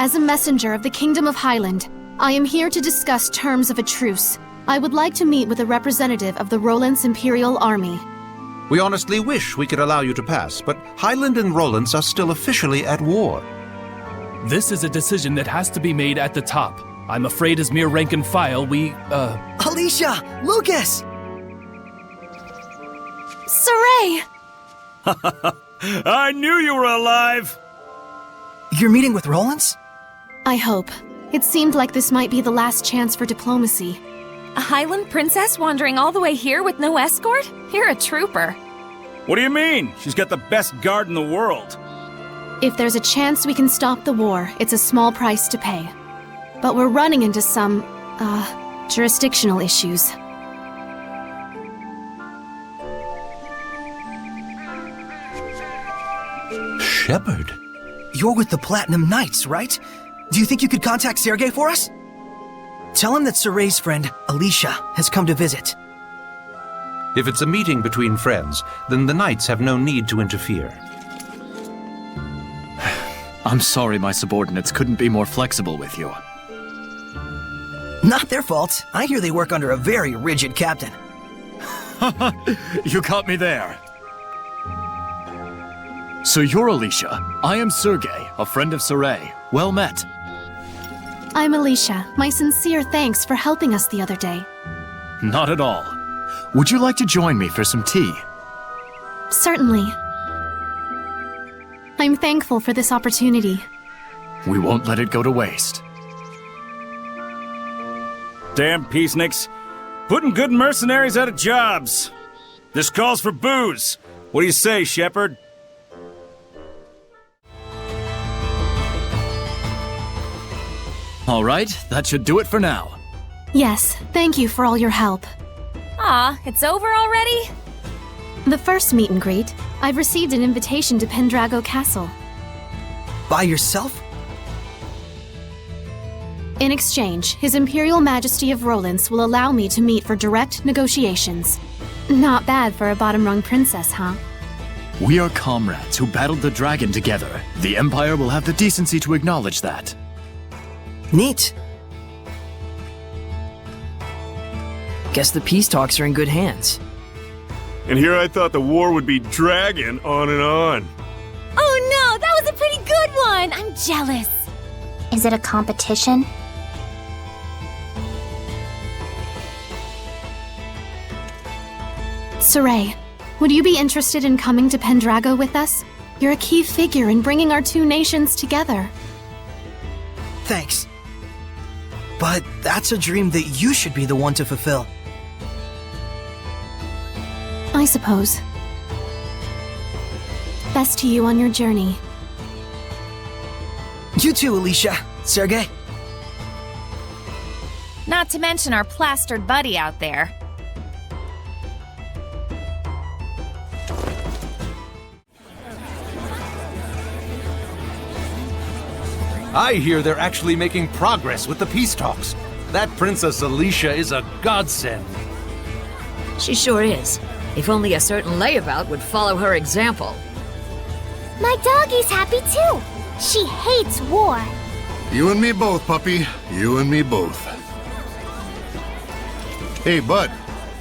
As a messenger of the Kingdom of Highland, I am here to discuss terms of a truce. I would like to meet with a representative of the Roland's Imperial Army. We honestly wish we could allow you to pass, but Highland and Roland's are still officially at war. This is a decision that has to be made at the top. I'm afraid as mere rank and file, Alicia! Lucas! Saray! I knew you were alive! You're meeting with Roland's? I hope. It seemed like this might be the last chance for diplomacy. A Highland princess wandering all the way here with no escort? You're a trooper. What do you mean? She's got the best guard in the world. If there's a chance we can stop the war, it's a small price to pay. But we're running into some, jurisdictional issues. Shepard? You're with the Platinum Knights, right? Do you think you could contact Sergei for us? Tell him that Saray's friend, Alicia, has come to visit. If it's a meeting between friends, then the Knights have no need to interfere. I'm sorry my subordinates couldn't be more flexible with you. Not their fault. I hear they work under a very rigid captain. You caught me there. So you're Alicia. I am Sergei, a friend of Saray. Well met. I'm Alicia. My sincere thanks for helping us the other day. Not at all. Would you like to join me for some tea? Certainly. I'm thankful for this opportunity. We won't let it go to waste. Damn peaceniks. Putting good mercenaries out of jobs. This calls for booze. What do you say, Shepard? All right, that should do it for now. Yes, thank you for all your help. Aw, it's over already? The first meet and greet, I've received an invitation to Pendrago Castle. By yourself? In exchange, His Imperial Majesty of Roland's will allow me to meet for direct negotiations. Not bad for a bottom-rung princess, huh? We are comrades who battled the dragon together. The Empire will have the decency to acknowledge that. Neat. Guess the peace talks are in good hands. And here I thought the war would be dragging on and on. Oh no, that was a pretty good one! I'm jealous. Is it a competition? Saray, would you be interested in coming to Pendrago with us? You're a key figure in bringing our two nations together. Thanks. But that's a dream that you should be the one to fulfill. I suppose. Best to you on your journey. You too, Alicia. Sergei. Not to mention our plastered buddy out there. I hear they're actually making progress with the peace talks. That Princess Alicia is a godsend. She sure is. If only a certain layabout would follow her example. My doggie's happy too. She hates war. You and me both, puppy. You and me both. Hey, bud.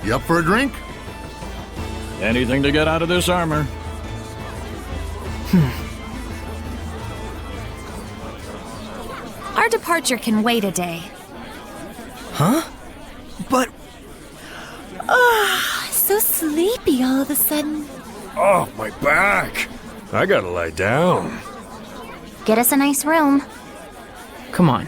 You up for a drink? Anything to get out of this armor. Our departure can wait a day. Huh? But... So sleepy all of a sudden. Oh, my back. I gotta lie down. Get us a nice room. Come on.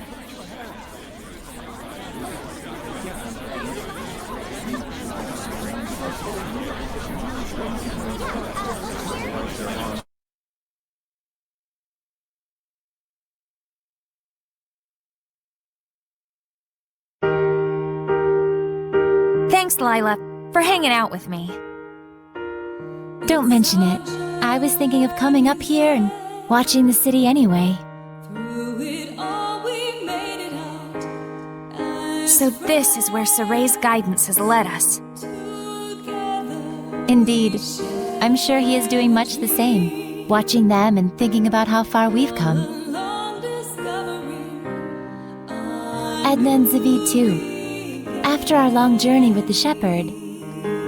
Thanks, Lila, for hanging out with me. Don't mention it. I was thinking of coming up here and watching the city anyway. So this is where Saray's guidance has led us. Indeed. I'm sure he is doing much the same, watching them and thinking about how far we've come. Edna and Zavid too. After our long journey with the shepherd,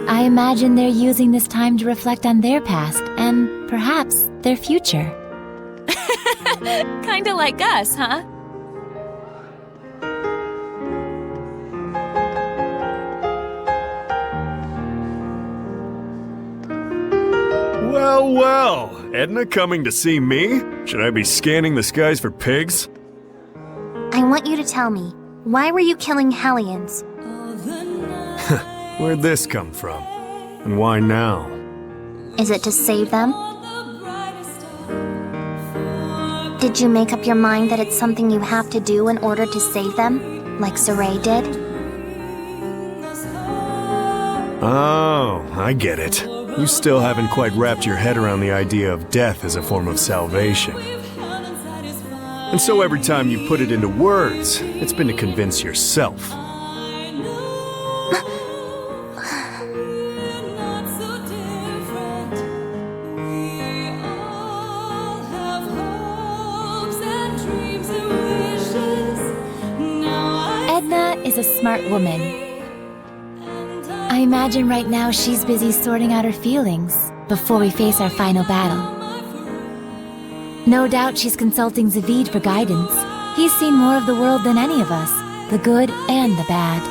I imagine they're using this time to reflect on their past and perhaps their future. Kinda like us, huh? Well, well. Edna coming to see me? Should I be scanning the skies for pigs? I want you to tell me, why were you killing Hellions? Where'd this come from? And why now? Is it to save them? Did you make up your mind that it's something you have to do in order to save them, like Saray did? Oh, I get it. You still haven't quite wrapped your head around the idea of death as a form of salvation. And so every time you put it into words, it's been to convince yourself. Edna is a smart woman. I imagine right now she's busy sorting out her feelings before we face our final battle. No doubt she's consulting Zavid for guidance. He's seen more of the world than any of us, the good and the bad.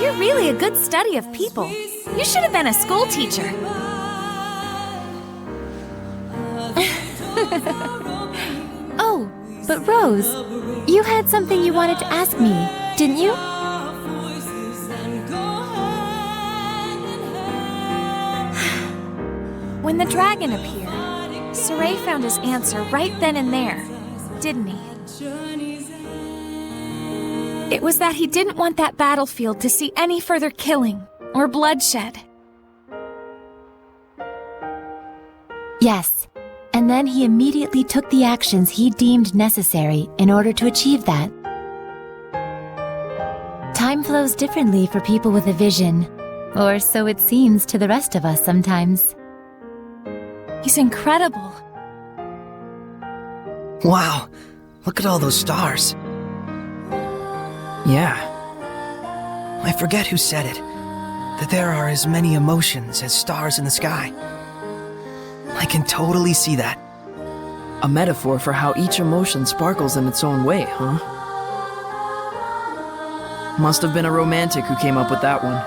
You're really a good study of people. You should have been a school teacher. Oh, but Rose, you had something you wanted to ask me, didn't you? When the dragon appeared, Saray found his answer right then and there, didn't he? It was that he didn't want that battlefield to see any further killing or bloodshed. Yes, and then he immediately took the actions he deemed necessary in order to achieve that. Time flows differently for people with a vision, or so it seems to the rest of us sometimes. He's incredible. Wow, look at all those stars. Yeah. I forget who said it, that there are as many emotions as stars in the sky. I can totally see that. A metaphor for how each emotion sparkles in its own way, huh? Must have been a romantic who came up with that one.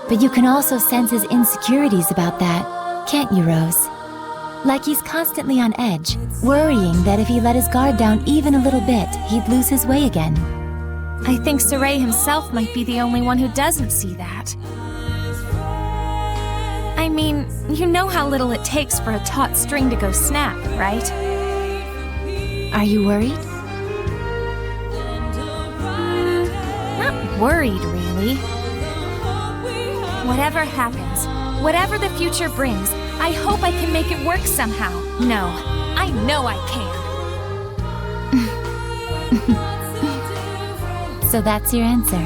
But you can also sense his insecurities about that, can't you, Rose? Like he's constantly on edge, worrying that if he let his guard down even a little bit, he'd lose his way again. I think Saray himself might be the only one who doesn't see that. I mean, you know how little it takes for a taut string to go snap, right? Are you worried? Not worried, really. Whatever happens, whatever the future brings, I hope I can make it work somehow. No, I know I can. So that's your answer.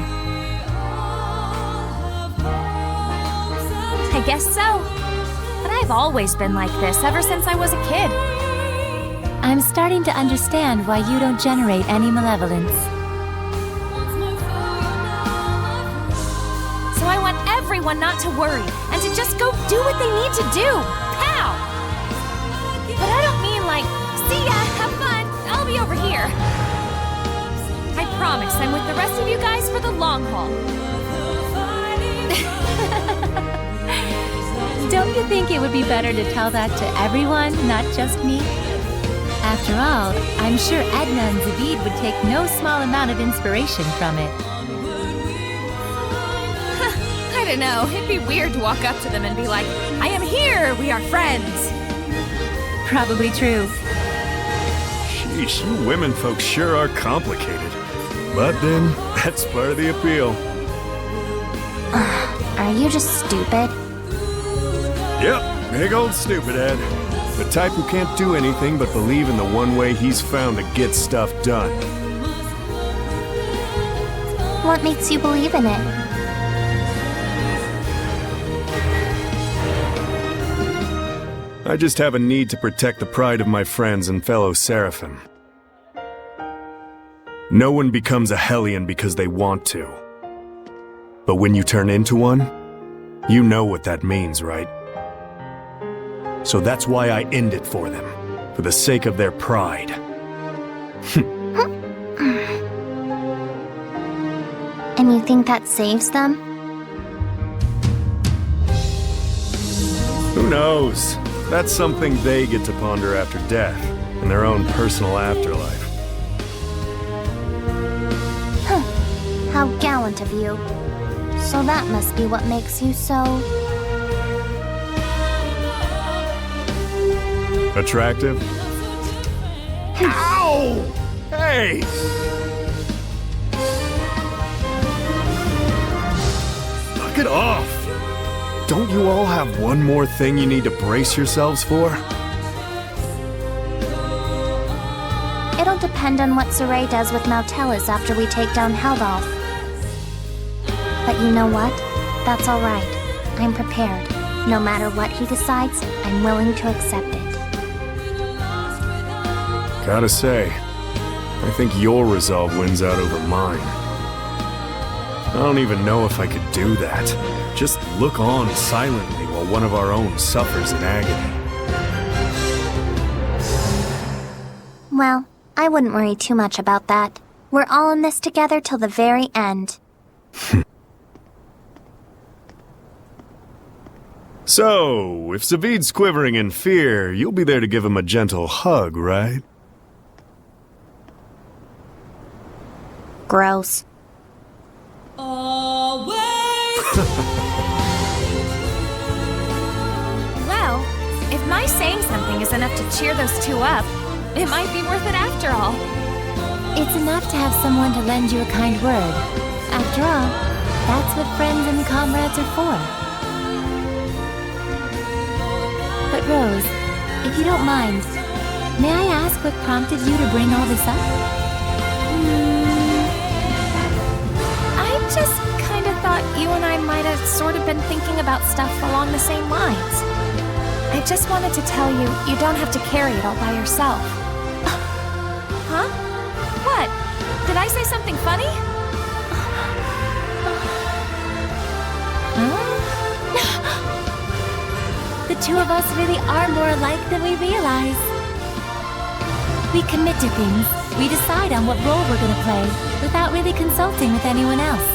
I guess so. But I've always been like this ever since I was a kid. I'm starting to understand why you don't generate any malevolence. So I want everyone not to worry and to just go do what they need to do. Pow! But I don't mean like, see ya, have fun, I'll be over here. I promise I'm with the rest of you guys for the long haul. Don't you think it would be better to tell that to everyone, not just me? After all, I'm sure Edna and Zavid would take no small amount of inspiration from it. I don't know, it'd be weird to walk up to them and be like, I am here, we are friends. Probably true. Sheesh, you women folks sure are complicated. But then, that's part of the appeal. Are you just stupid? Yep, big old stupid Ed. The type who can't do anything but believe in the one way he's found to get stuff done. What makes you believe in it? I just have a need to protect the pride of my friends and fellow Seraphim. No one becomes a Hellion because they want to. But when you turn into one, you know what that means, right? So that's why I end it for them, for the sake of their pride. And you think that saves them? Who knows? That's something they get to ponder after death, in their own personal afterlife. How gallant of you. So that must be what makes you so... attractive? Ow! Hey! Knock it off! Don't you all have one more thing you need to brace yourselves for? It'll depend on what Saray does with Nautelis after we take down Heldolf. But you know what? That's alright. I'm prepared. No matter what he decides, I'm willing to accept it. Gotta say, I think your resolve wins out over mine. I don't even know if I could do that. Just look on silently while one of our own suffers in agony. Well, I wouldn't worry too much about that. We're all in this together till the very end. So, if Zavid's quivering in fear, you'll be there to give him a gentle hug, right? Gross. Well, if my saying something is enough to cheer those two up, it might be worth it after all. It's enough to have someone to lend you a kind word. After all, that's what friends and comrades are for. But Rose, if you don't mind, may I ask what prompted you to bring all this up? I just kind of thought you and I might have sort of been thinking about stuff along the same lines. I just wanted to tell you, you don't have to carry it all by yourself. Huh? What? Did I say something funny? The two of us really are more alike than we realize. We commit to things, we decide on what role we're gonna play, without really consulting with anyone else.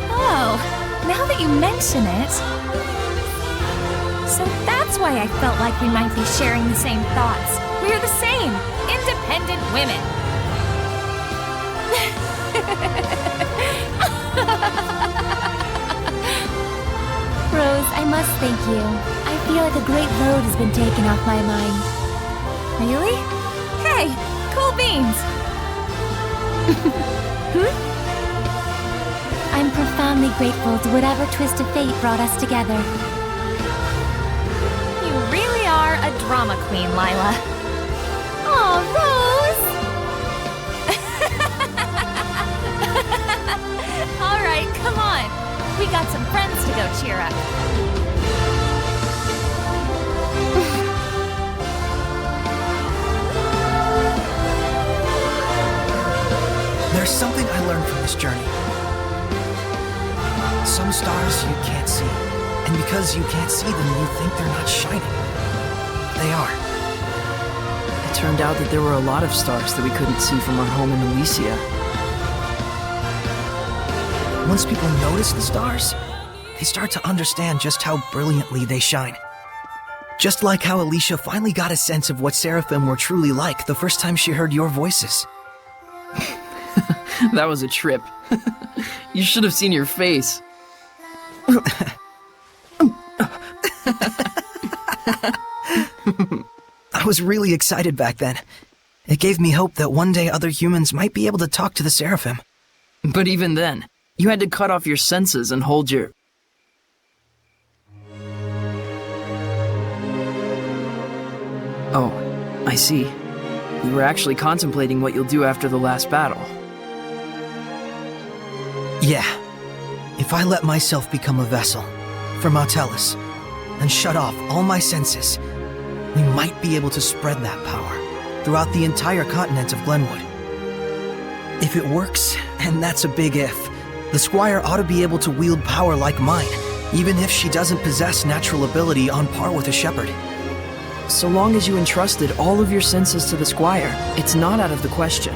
Oh, now that you mention it... So that's why I felt like we might be sharing the same thoughts. We're the same, independent women. Rose, I must thank you. I feel like a great load has been taken off my mind. Really? Hey, cool beans! I'm profoundly grateful to whatever twist of fate brought us together. You really are a drama queen, Lila. Aw, Rose! Alright, come on. We got some friends to go cheer up. There's something I learned from this journey. Some stars you can't see, and because you can't see them, you think they're not shining. They are. It turned out that there were a lot of stars that we couldn't see from our home in Elysia. Once people notice the stars, they start to understand just how brilliantly they shine. Just like how Alicia finally got a sense of what Seraphim were truly like the first time she heard your voices. That was a trip. You should have seen your face. I was really excited back then. It gave me hope that one day other humans might be able to talk to the Seraphim. But even then, you had to cut off your senses and hold your... Oh, I see. You were actually contemplating what you'll do after the last battle. Yeah. If I let myself become a vessel for Nautelis and shut off all my senses, we might be able to spread that power. throughout the entire continent of Glenwood. If it works, and that's a big if, the Squire ought to be able to wield power like mine, even if she doesn't possess natural ability on par with a shepherd. So long as you entrusted all of your senses to the Squire, it's not out of the question.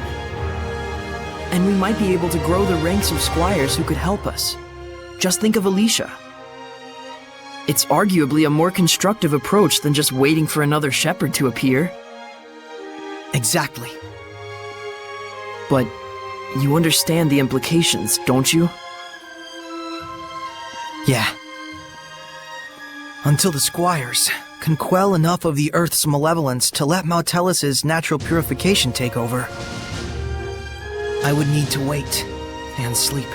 And we might be able to grow the ranks of squires who could help us. Just think of Alicia. It's arguably a more constructive approach than just waiting for another shepherd to appear. Exactly. But you understand the implications, don't you? Yeah. Until the Squires can quell enough of the Earth's malevolence to let Mautelis's natural purification take over, I would need to wait and sleep.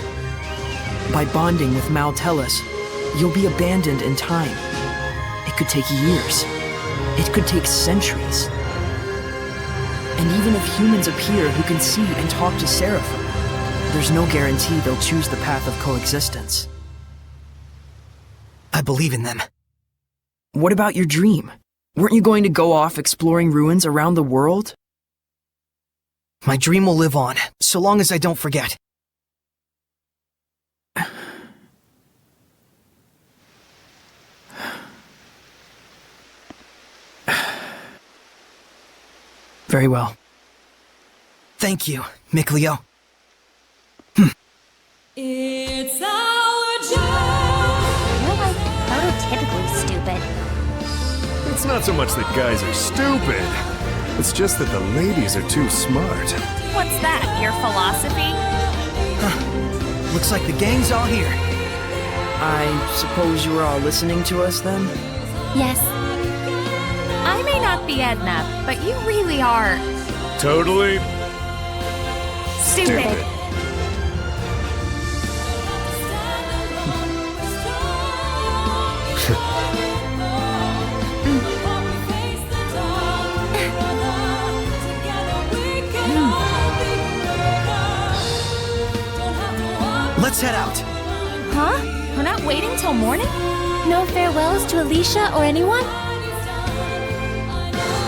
By bonding with Mautelis, you'll be abandoned in time. It could take years. It could take centuries. And even if humans appear who can see and talk to Seraphim, there's no guarantee they'll choose the path of coexistence. I believe in them. What about your dream? Weren't you going to go off exploring ruins around the world? My dream will live on, so long as I don't forget. Very well. Thank you, Mikleo. It's our job. You're like prototypically stupid. It's not so much that guys are stupid. It's just that the ladies are too smart. What's that, your philosophy? Looks like the gang's all here. I suppose you were all listening to us then? Yes. I may not be Edna, but you really are... Totally stupid. Let's head out. Huh? We're not waiting till morning? No farewells to Alicia or anyone?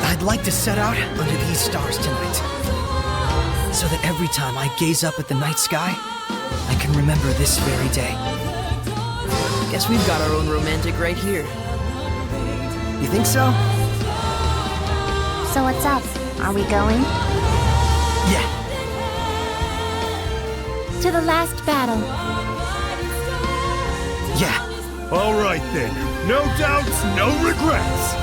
I'd like to set out under these stars tonight, so that every time I gaze up at the night sky, I can remember this very day. Guess we've got our own romantic right here. You think so? So what's up? Are we going? Yeah. To the last battle. Yeah. All right then. No doubts, no regrets.